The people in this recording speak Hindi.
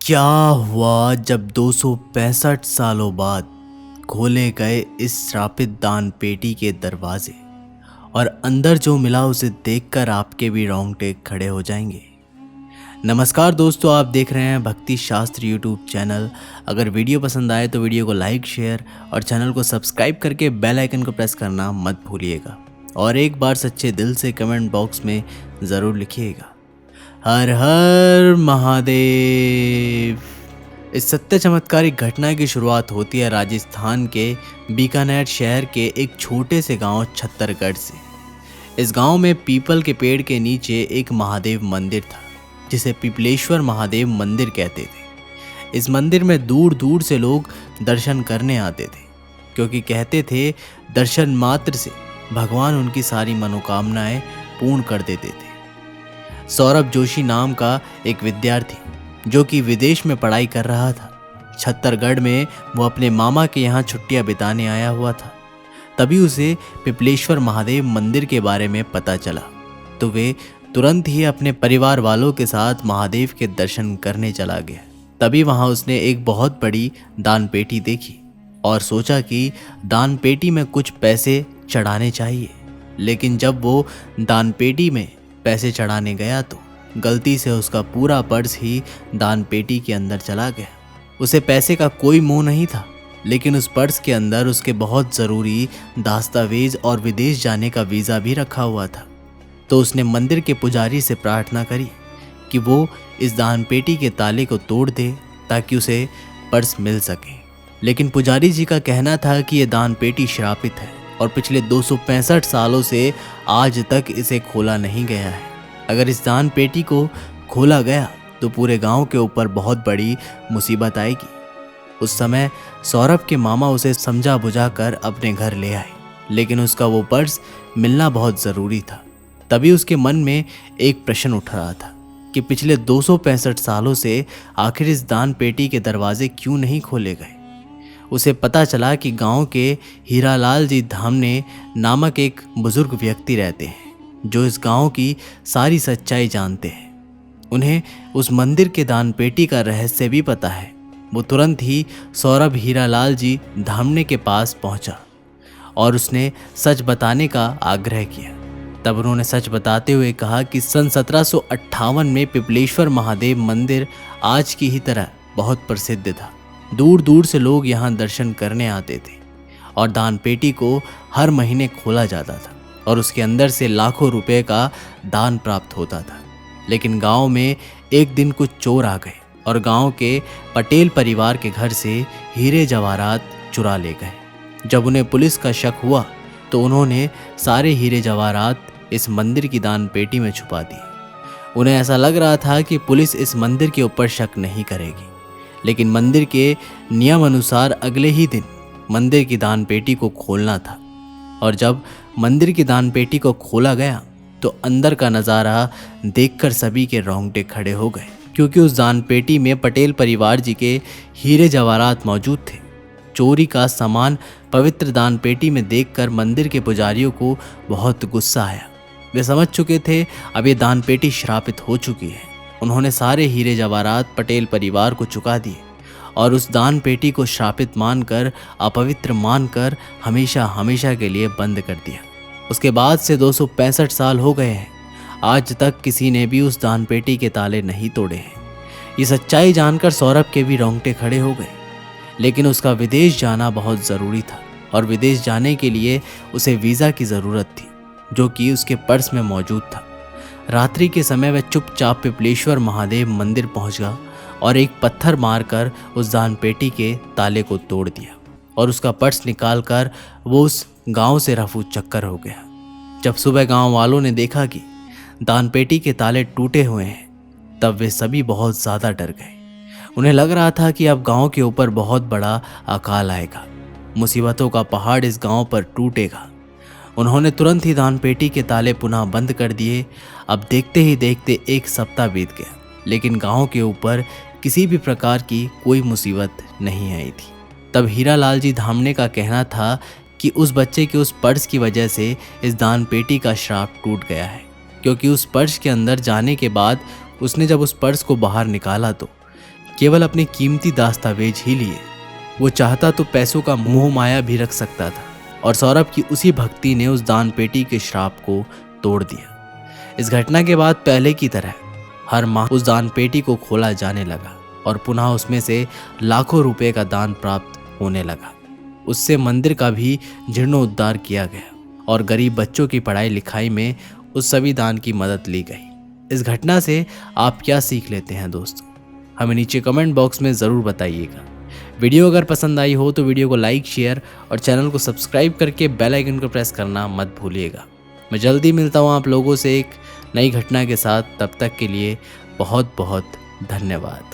क्या हुआ जब 265 सालों बाद खोले गए इस श्रापित दान पेटी के दरवाजे और अंदर जो मिला उसे देखकर आपके भी रोंगटे खड़े हो जाएंगे। नमस्कार दोस्तों, आप देख रहे हैं भक्ति शास्त्र यूट्यूब चैनल। अगर वीडियो पसंद आए तो वीडियो को लाइक, शेयर और चैनल को सब्सक्राइब करके बेल आइकन को प्रेस करना मत भूलिएगा। और एक बार सच्चे दिल से कमेंट बॉक्स में ज़रूर लिखिएगा, हर हर महादेव। इस सत्य चमत्कारिक घटना की शुरुआत होती है राजस्थान के बीकानेर शहर के एक छोटे से गांव छत्तरगढ़ से। इस गांव में पीपल के पेड़ के नीचे एक महादेव मंदिर था, जिसे पिपलेश्वर महादेव मंदिर कहते थे। इस मंदिर में दूर दूर से लोग दर्शन करने आते थे, क्योंकि कहते थे दर्शन मात्र से भगवान उनकी सारी मनोकामनाएं पूर्ण कर देते थे। सौरभ जोशी नाम का एक विद्यार्थी, जो कि विदेश में पढ़ाई कर रहा था, छत्तरगढ़ में वो अपने मामा के यहाँ छुट्टियां बिताने आया हुआ था। तभी उसे पिपलेश्वर महादेव मंदिर के बारे में पता चला, तो वे तुरंत ही अपने परिवार वालों के साथ महादेव के दर्शन करने चला गया। तभी वहाँ उसने एक बहुत बड़ी दान पेटी देखी और सोचा कि दान पेटी में कुछ पैसे चढ़ाने चाहिए। लेकिन जब वो दान पेटी में पैसे चढ़ाने गया तो गलती से उसका पूरा पर्स ही दान पेटी के अंदर चला गया। उसे पैसे का कोई मोह नहीं था, लेकिन उस पर्स के अंदर उसके बहुत ज़रूरी दस्तावेज और विदेश जाने का वीज़ा भी रखा हुआ था। तो उसने मंदिर के पुजारी से प्रार्थना करी कि वो इस दान पेटी के ताले को तोड़ दे ताकि उसे पर्स मिल सके। लेकिन पुजारी जी का कहना था कि यह दान पेटी श्रापित है और पिछले 265 सालों से आज तक इसे खोला नहीं गया है। अगर इस दान पेटी को खोला गया तो पूरे गांव के ऊपर बहुत बड़ी मुसीबत आएगी। उस समय सौरभ के मामा उसे समझा बुझा कर अपने घर ले आए, लेकिन उसका वो पर्स मिलना बहुत ज़रूरी था। तभी उसके मन में एक प्रश्न उठ रहा था कि पिछले 265 सालों से आखिर इस दान पेटी के दरवाजे क्यों नहीं खोले गए। उसे पता चला कि गांव के हीरालाल जी धामने नामक एक बुजुर्ग व्यक्ति रहते हैं, जो इस गांव की सारी सच्चाई जानते हैं। उन्हें उस मंदिर के दान पेटी का रहस्य भी पता है। वो तुरंत ही सौरभ हीरालाल जी धामने के पास पहुंचा और उसने सच बताने का आग्रह किया। तब उन्होंने सच बताते हुए कहा कि सन 1758 में पिपलेश्वर महादेव मंदिर आज की ही तरह बहुत प्रसिद्ध था। दूर दूर से लोग यहाँ दर्शन करने आते थे और दान पेटी को हर महीने खोला जाता था और उसके अंदर से लाखों रुपए का दान प्राप्त होता था। लेकिन गांव में एक दिन कुछ चोर आ गए और गांव के पटेल परिवार के घर से हीरे जवाहरात चुरा ले गए। जब उन्हें पुलिस का शक हुआ तो उन्होंने सारे हीरे जवाहरात इस मंदिर की दान पेटी में छुपा दिए। उन्हें ऐसा लग रहा था कि पुलिस इस मंदिर के ऊपर शक नहीं करेगी, लेकिन मंदिर के नियम अनुसार अगले ही दिन मंदिर की दान पेटी को खोलना था। और जब मंदिर की दान पेटी को खोला गया तो अंदर का नज़ारा देखकर सभी के रोंगटे खड़े हो गए, क्योंकि उस दान पेटी में पटेल परिवार जी के हीरे जवाहरात मौजूद थे। चोरी का सामान पवित्र दान पेटी में देखकर मंदिर के पुजारियों को बहुत गुस्सा आया। वे समझ चुके थे अब ये दान पेटी श्रापित हो चुकी है। उन्होंने सारे हीरे जवाहरात पटेल परिवार को चुका दिए और उस दान पेटी को श्रापित मानकर, अपवित्र मानकर हमेशा हमेशा के लिए बंद कर दिया। उसके बाद से 265 साल हो गए हैं, आज तक किसी ने भी उस दान पेटी के ताले नहीं तोड़े हैं। ये सच्चाई जानकर सौरभ के भी रोंगटे खड़े हो गए। लेकिन उसका विदेश जाना बहुत ज़रूरी था और विदेश जाने के लिए उसे वीज़ा की ज़रूरत थी, जो कि उसके पर्स में मौजूद था। रात्रि के समय वह चुपचाप पिपलेश्वर महादेव मंदिर पहुंच गया और एक पत्थर मारकर उस दान पेटी के ताले को तोड़ दिया और उसका पर्स निकालकर वो उस गांव से रफू चक्कर हो गया। जब सुबह गांव वालों ने देखा कि दान पेटी के ताले टूटे हुए हैं, तब वे सभी बहुत ज़्यादा डर गए। उन्हें लग रहा था कि अब गांव के ऊपर बहुत बड़ा अकाल आएगा, मुसीबतों का पहाड़ इस गांव पर टूटेगा। उन्होंने तुरंत ही दान पेटी के ताले पुनः बंद कर दिए। अब देखते ही देखते एक सप्ताह बीत गया, लेकिन गांव के ऊपर किसी भी प्रकार की कोई मुसीबत नहीं आई थी। तब हीरालाल जी धामने का कहना था कि उस बच्चे के उस पर्स की वजह से इस दान पेटी का श्राप टूट गया है, क्योंकि उस पर्स के अंदर जाने के बाद उसने जब उस पर्स को बाहर निकाला तो केवल अपने कीमती दस्तावेज ही लिए। वो चाहता तो पैसों का मोह माया भी रख सकता था, और सौरभ की उसी भक्ति ने उस दान पेटी के श्राप को तोड़ दिया। इस घटना के बाद पहले की तरह हर माह उस दान पेटी को खोला जाने लगा और पुनः उसमें से लाखों रुपए का दान प्राप्त होने लगा। उससे मंदिर का भी जीर्णोद्धार किया गया और गरीब बच्चों की पढ़ाई लिखाई में उस सभी दान की मदद ली गई। इस घटना से आप क्या सीख लेते हैं दोस्तों, हमें नीचे कमेंट बॉक्स में ज़रूर बताइएगा। वीडियो अगर पसंद आई हो तो वीडियो को लाइक, शेयर और चैनल को सब्सक्राइब करके बेल आइकन को प्रेस करना मत भूलिएगा। मैं जल्दी मिलता हूँ आप लोगों से एक नई घटना के साथ। तब तक के लिए बहुत बहुत धन्यवाद।